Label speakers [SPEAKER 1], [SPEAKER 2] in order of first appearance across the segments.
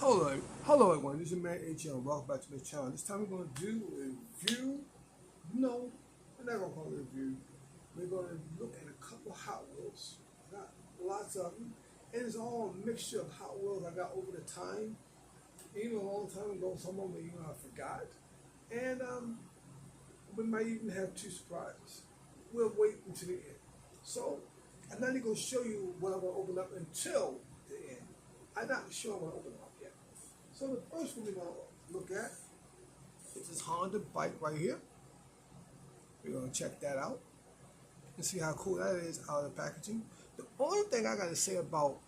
[SPEAKER 1] Hello everyone, this is man HL. Welcome back to the channel. This time we're going to do a review. No, we're not going to call it a review. We're going to look at a couple of Hot Wheels. I got lots of them. And it's all a mixture of Hot Wheels I got over the time. Even a long time ago, some of them I forgot. And we might even have two surprises. We'll wait until the end. So, I'm not even going to show you what I'm going to open up until the end. I'm not sure I'm going to open it up yet. So the first one we're going to look at is this Honda bike right here. We're going to check that out and see how cool that is out of the packaging. The only thing I got to say about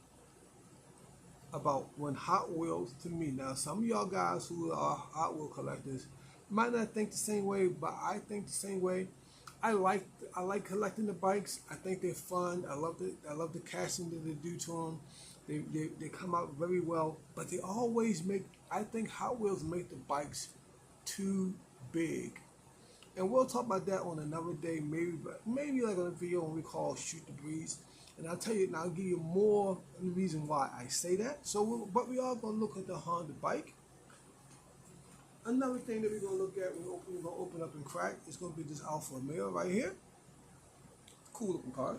[SPEAKER 1] when Hot Wheels, to me, now some of y'all guys who are Hot Wheel collectors might not think the same way, but I think the same way. I like collecting the bikes. I think they're fun. I love the casting that they do to them. They come out very well, but they always I think Hot Wheels make the bikes too big. And we'll talk about that on another day, maybe like on a video when we call Shoot the Breeze. And I'll tell you, and I'll give you more the reason why I say that. So, but we are going to look at the Honda bike. Another thing that we're going to look at, we're going to open up and crack, is going to be this Alfa Romeo right here. Cool looking car.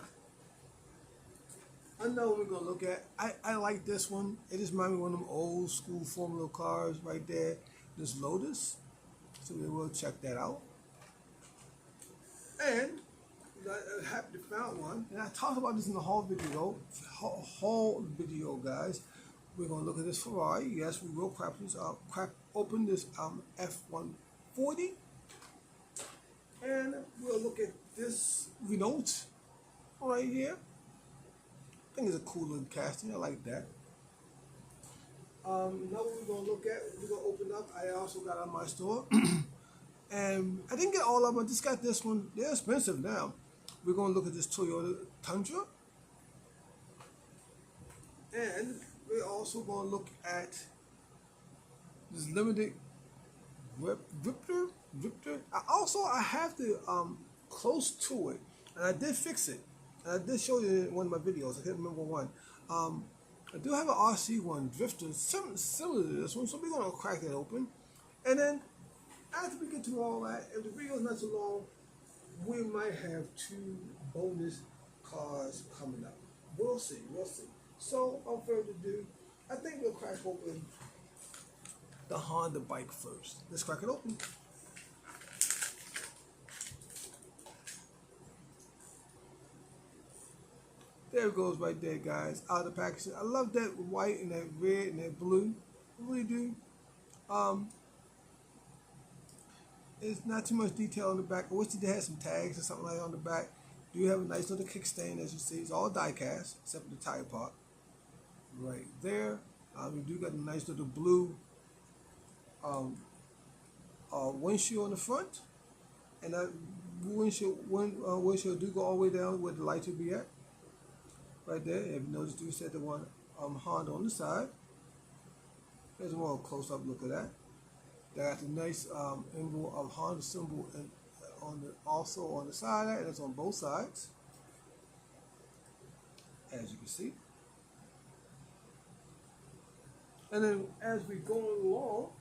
[SPEAKER 1] Another one we're going to look at, I like this one. It just reminds me of one of them old school Formula cars right there. This Lotus. So we will check that out. And I happen to found one. And I talked about this in the haul video, guys. We're going to look at this Ferrari. Yes, we will crack open this F-140. And we'll look at this Renault right here. I think it's a cool little casting. I like that. Now we're going to look at, we're going to open up. I also got on my store. And I didn't get all of them. I just got this one. They're expensive now. We're going to look at this Toyota Tundra. And we're also going to look at this limited Riptor. I have the close to it. And I did fix it. And I did show you in one of my videos. I can't remember one. I do have an RC one, Drifter, similar to this one. So we're going to crack that open. And then after we get to all that, if the video is not so long, we might have two bonus cars coming up. We'll see. So, without further ado, I think we'll crack open the Honda bike first. Let's crack it open. There it goes right there, guys, out of the packaging. I love that white and that red and that blue. I really do. It's not too much detail on the back. I wish they had some tags or something like that on the back. Do you have a nice little kickstand, as you see. It's all die cast, except for the tire part. Right there. We do got a nice little blue windshield on the front. And that windshield do go all the way down where the lights will be at. Right there. If you notice, you said the one Honda on the side. There's a more close-up look at that. They got the nice emblem of Honda symbol also on the side, and it's on both sides, as you can see. And then as we go along,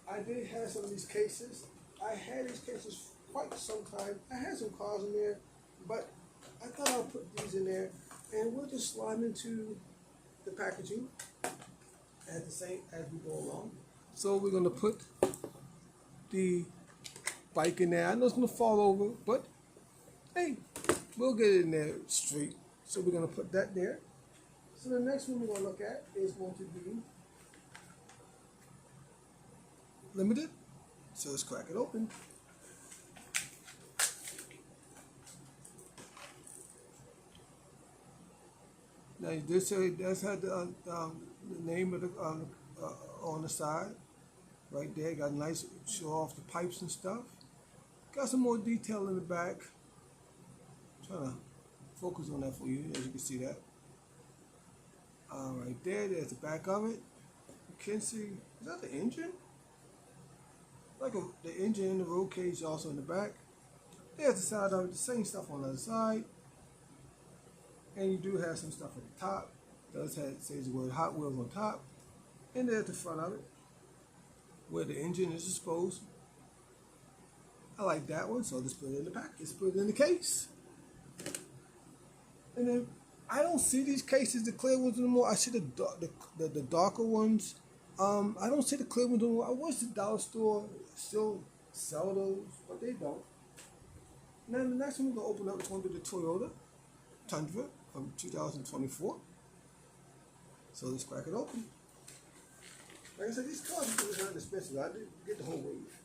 [SPEAKER 1] I did have some of these cases. I had these cases quite some time. I had some cars in there, but I thought I'd put these in there, and we'll just slide into the packaging at the same as we go along. So we're going to put the bike in there. I know it's going to fall over, but hey, we'll get it in there straight. So we're going to put that there. So the next one we're going to look at is going to be limited. So let's crack it open. Now this does have the name of the on the side. Right there, got a nice show off the pipes and stuff. Got some more detail in the back. Trying to focus on that for you, as you can see that. Right there's the back of it. You can see, is that the engine? Like the engine and the roll cage also in the back. There's the side of it, the same stuff on the other side. And you do have some stuff at the top. It does have, says the word Hot Wheels on top. And there at the front of it, where the engine is exposed. I like that one, so let's put it in the package. Let's put it in the case. And then I don't see these cases, the clear ones anymore. I see the darker ones. I don't see the clear ones anymore. I wish the dollar store still sell those, but they don't. Now the next one we're gonna open up is going to be the Toyota Tundra from 2024. So let's crack it open. Like I said, these cars are not expensive. I did get the whole wave.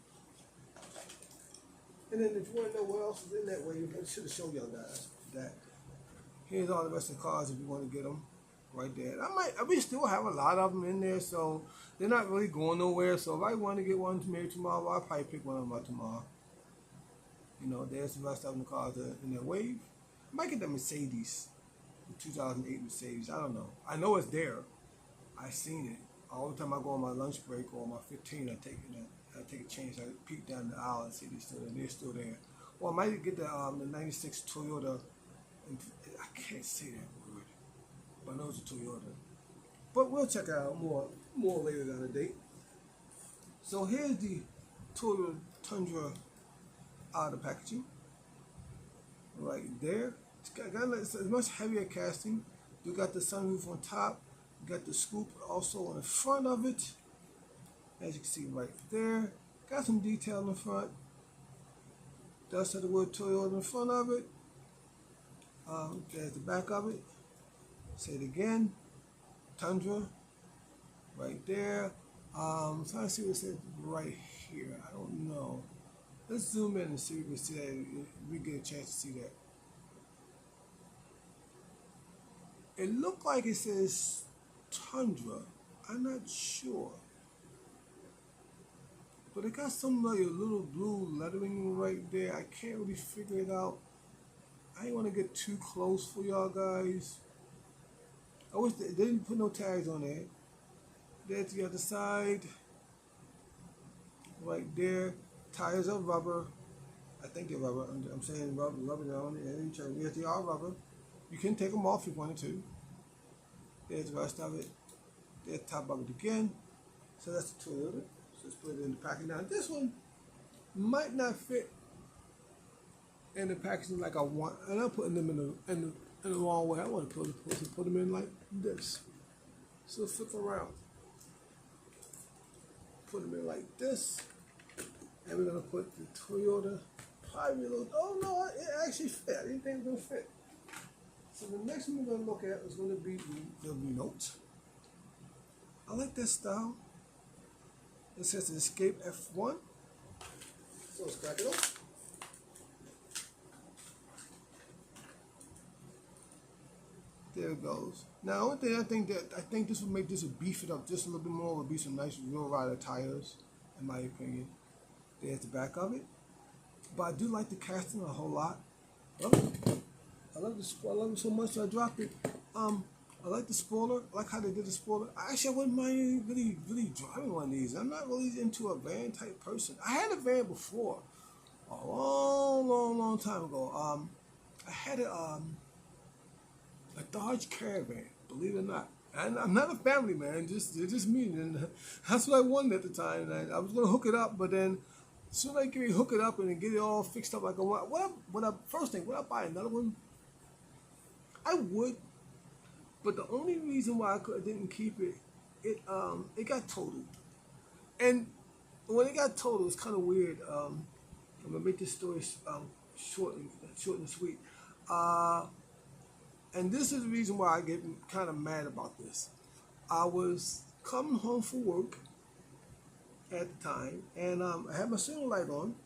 [SPEAKER 1] And then if you want to know what else is in that wave, I should have shown y'all guys that. Here's all the rest of the cars if you want to get them right there. We still have a lot of them in there, so they're not really going nowhere. So if I want to get one maybe tomorrow, I'll probably pick one of them up tomorrow. You know, there's the rest of them cars in that wave. I might get the Mercedes, the 2008 Mercedes. I don't know. I know it's there. I've seen it. All the time I go on my lunch break or my 15, I take a chance. I peek down the aisle and see they're still there. Or I might get the 96 Toyota. I can't say that word, but I know it's a Toyota. But we'll check out more later down the date. So here's the Toyota Tundra out of the packaging. Right there. It's a much heavier casting. You got the sunroof on top. You got the scoop also on the front of it. As you can see right there. Got some detail in the front. Does have the word Toyota in front of it. There's the back of it. Say it again. Tundra. Right there. I'm trying to see what it says right here. I don't know. Let's zoom in and see if we can see that. If we get a chance to see that. It looked like it says Tundra. I'm not sure. But it got some like a little blue lettering right there. I can't really figure it out. I didn't want to get too close for y'all guys. I wish they didn't put no tags on there. There's the other side. Right there. Tires are rubber. I think they're rubber. I'm saying rubber down there. Yes, they are rubber. You can take them off if you wanted to. There's the rest of it. There's the top of it again. So that's the Toyota. So let's put it in the package. Now this one might not fit in the packaging like I want, and I'm putting them in the wrong way. I want to put them in like this. So flip around. Put them in like this. And we're going to put the Toyota probably a little, oh no, it actually fit. I didn't think it was going to fit. So the next one we're going to look at is going to be the Renault. I like that style. It says Escape F1. So let's crack it open. There it goes. Now, one thing I think this would beef it up just a little bit more. Would be some nice real rider tires, in my opinion. There's the back of it. But I do like the casting a whole lot. I love it so much. So I dropped it. I like the spoiler. I like how they did the spoiler. I wouldn't mind really driving one of these. I'm not really into a van type person. I had a van before, a long time ago. I had a Dodge Caravan, believe it or not. And I'm not a family man, it's just me. And that's what I wanted at the time. And I was going to hook it up, but then as soon as I can hook it up and get it all fixed up like I want, would I buy another one? I would, but the only reason why I didn't keep it, it got totaled. And when it got totaled, it's kind of weird. I'm going to make this story short and sweet. And this is the reason why I get kind of mad about this. I was coming home from work at the time, and I had my signal light on.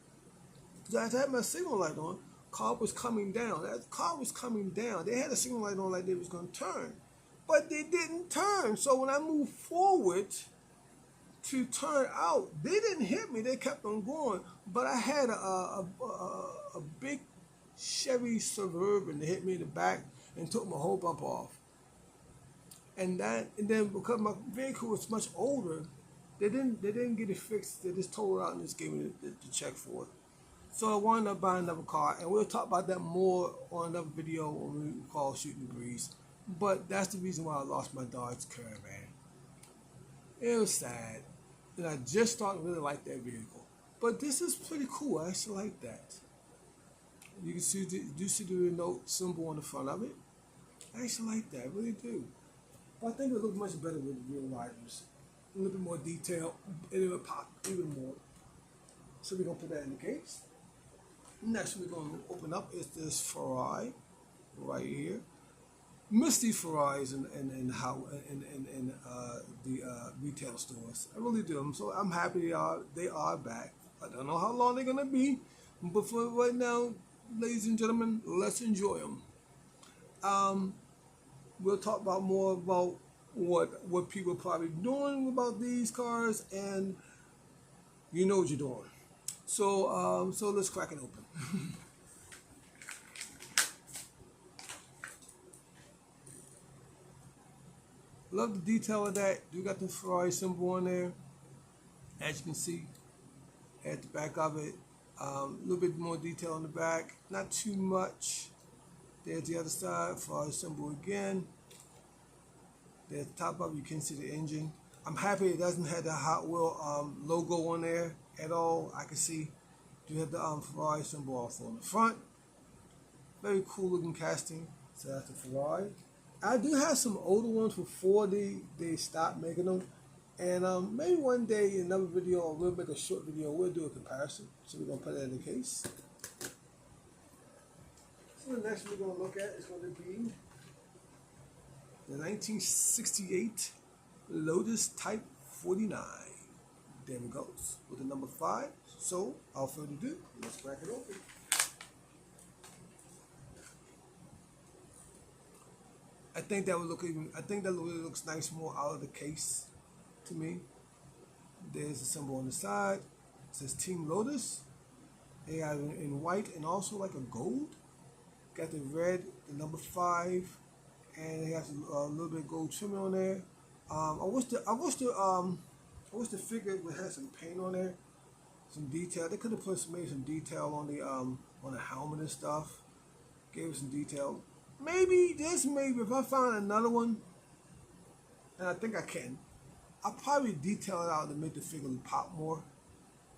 [SPEAKER 1] As I had my signal light on, car was coming down. As the car was coming down, they had a signal light on like they was going to turn. But they didn't turn. So when I moved forward to turn out, they didn't hit me. They kept on going. But I had a big Chevy Suburban that hit me in the back and took my whole bumper off. And then because my vehicle was much older, they didn't get it fixed. They just told it out and just gave me the check for it. So I wound up buying another car, and we'll talk about that more on another video when we call Shooting the Breeze. But that's the reason why I lost my Dodge Caravan. It was sad. And I just started to really like that vehicle. But this is pretty cool. I actually like that. You can see do see the remote symbol on the front of it. I actually like that. I really do. But I think it would look much better with real riders. A little bit more detail. And it would pop even more. So we're going to put that in the case. Next we're going to open up is this Ferrari right here. Miss these Ferraris in the retail stores. I really do. So I'm happy they are back. I don't know how long they're gonna be, but for right now, ladies and gentlemen, let's enjoy them. We'll talk about more about what people are probably doing about these cars, and you know what you're doing. So let's crack it open. Love the detail of that. You got the Ferrari symbol on there, as you can see at the back of it. A little bit more detail on the back, not too much. There's the other side, Ferrari symbol again. There's the top of it, you can see the engine. I'm happy it doesn't have the Hot Wheel logo on there at all. I can see you have the Ferrari symbol also on the front. Very cool looking casting. So that's the Ferrari. I do have some older ones before they stopped making them. And maybe one day in another video, or we'll make a short video, we'll do a comparison. So we're going to put that in the case. So the next we're going to look at is going to be the 1968 Lotus Type 49. There it goes with the number 5. So without further ado, let's crack it open. I think that really looks nice more out of the case to me. There's a symbol on the side. It says Team Lotus. They have it in white and also like a gold. Got the red, the number 5, and they have a little bit of gold trim on there. I wish the figure would have some paint on there, some detail. They could have made some detail on the helmet and stuff. Gave it some detail. Maybe if I find another one, and I think I can, I'll probably detail it out to make the figure pop more,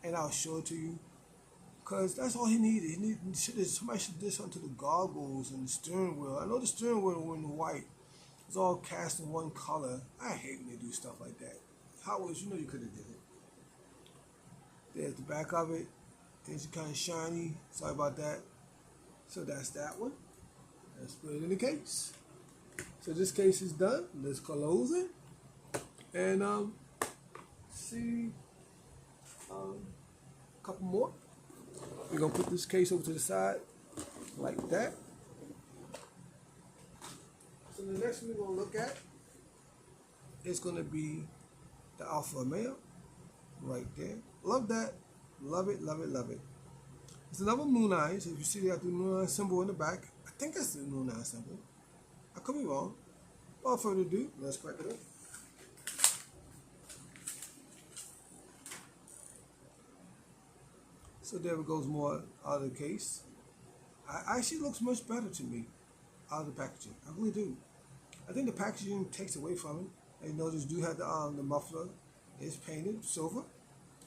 [SPEAKER 1] and I'll show it to you. Because that's all he needed. Somebody should do something to the goggles and the steering wheel. I know the steering wheel was in white. It's all cast in one color. I hate when they do stuff like that. How was you know you could have did it. There's the back of it. Things are kind of shiny. Sorry about that. So that's that one. Let's put it in the case. So this case is done. Let's close it. And see a couple more. We're going to put this case over to the side like that. So the next one we're going to look at is going to be the Alfa Romeo right there. Love that. Love it, love it, love it. It's another Moon Eye. So if you see they have the Moon Eye symbol in the back, I think that's the Moon Eye symbol. I could be wrong. Without further ado, let's crack it up. So there it goes more out of the case. Actually looks much better to me out of the packaging. I really do. I think the packaging takes away from it. And you notice do have the muffler is painted silver.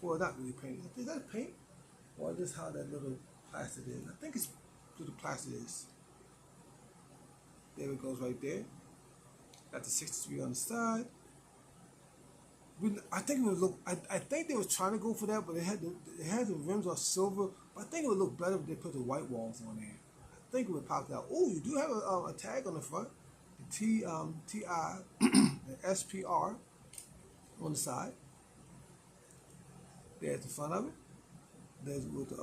[SPEAKER 1] Well, not really painted. Is that paint? Or just how that little plastic is? I think it's what the plastic is. There it goes right there. Got the 63 on the side. I think it would look. I think they were trying to go for that, but they had the rims are silver. But I think it would look better if they put the white walls on there. I think it would pop out. Oh, you do have a tag on the front, the TI, the SPR on the side. There's the front of it. There's with the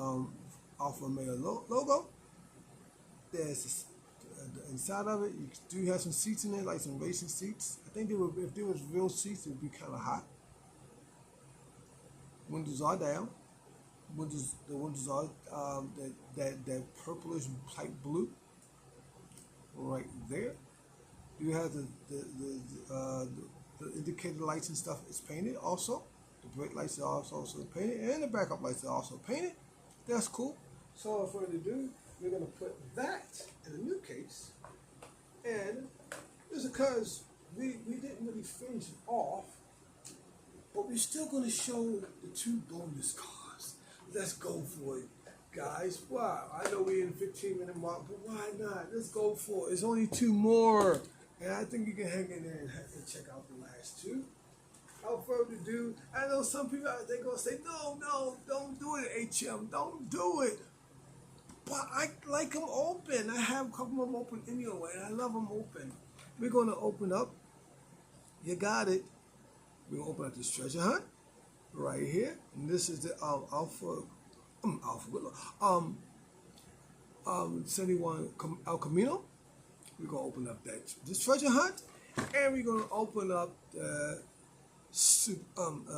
[SPEAKER 1] Alfa Romeo logo. There's the inside of it. You do have some seats in there, like some racing seats. I think if there was real seats, it would be kind of hot. Windows are down. The windows are that purplish type blue right there. You have the indicator lights and stuff is painted also. The brake lights are also painted, and the backup lights are also painted. That's cool. So without further ado, we're going to put that in a new case. And just because we didn't really finish it off, we're still going to show the 2 bonus cars. Let's go for it, guys. Wow, I know we're in 15-minute mark, but why not? Let's go for it. It's only 2 more, and I think you can hang in there and check out the last 2. Without further ado, I know some people out there going to say, no, don't do it, HM, don't do it. But I like them open. I have a couple of them open anyway, and I love them open. We're going to open up. You got it. We're going to open up this treasure hunt right here. And this is the Alpha 71 El Camino. We're going to open up this treasure hunt. And we're going to open up the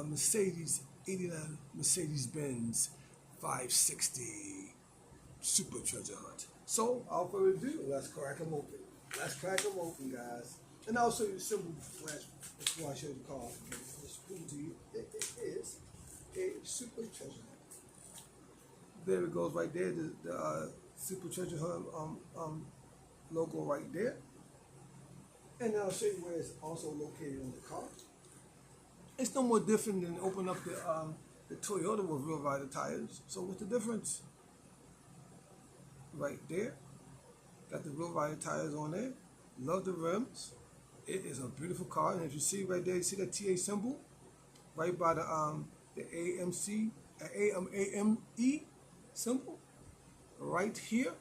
[SPEAKER 1] Mercedes 89 Mercedes-Benz 560 Super Treasure Hunt. So, without further ado, let's crack them open. Let's crack them open, guys. And I'll show you the symbol before I show you the car. Let's prove to you it is a Super Treasure Hunt. There it goes right there, the Super Treasure Hunt logo right there. And I'll show you where it's also located on the car. It's no more different than opening up the Toyota with real rider tires. So what's the difference? Right there, got the real rider tires on there. Love the rims. It is a beautiful car, and if you see right there, you see that TA symbol right by the AME symbol right here.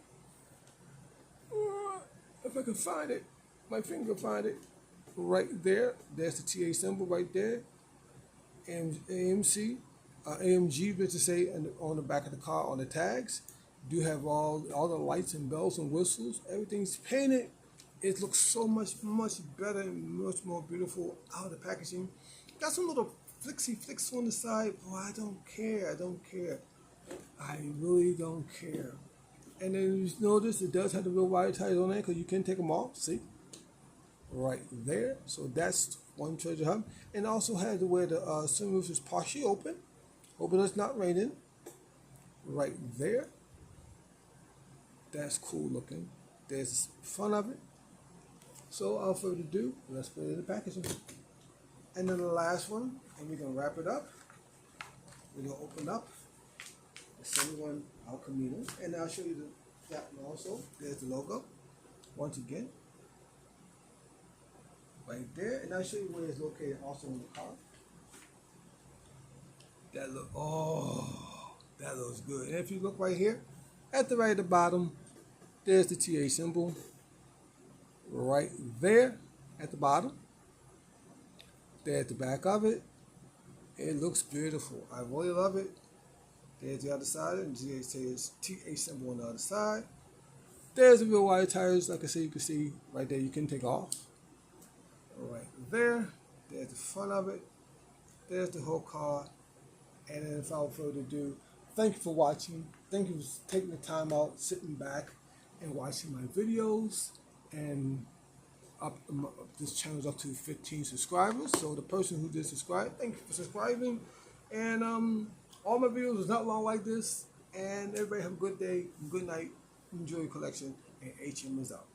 [SPEAKER 1] If I can find it, my finger can find it right there. There's the TA symbol right there. AMG, but to say on the back of the car on the tags. Do have all the lights and bells and whistles. Everything's painted. It looks so much better and much more beautiful out of the packaging. Got some little flicks on the side. Boy, I don't care. I really don't care. And then you notice it does have the real wire tires on there because you can take them off. See? Right there. So that's one treasure hunt. And also has where the sunroof is partially open. Hoping it's not raining. Right there. That's cool looking. There's the front of it. So without further ado, let's put it in the packaging. And then the last one, and we're gonna wrap it up. We're gonna open up the 71 El Camino, and I'll show you that one also. There's the logo. Once again, right there, and I'll show you where it's located also in the car. That looks good. And if you look right here, at the right at the bottom, there's the TA symbol right there at the bottom. There at the back of it. It looks beautiful. I really love it. There's the other side, and the TA symbol on the other side. There's the real wire tires. Like I said, you can see right there, you can take off. Right there. There's the front of it. There's the whole car. And then without further ado, thank you for watching. Thank you for taking the time out, sitting back and watching my videos. And this channel is up to 15 subscribers. So the person who did subscribe, thank you for subscribing. And all my videos is not long like this. And everybody have a good day, good night. Enjoy your collection. And HM is out.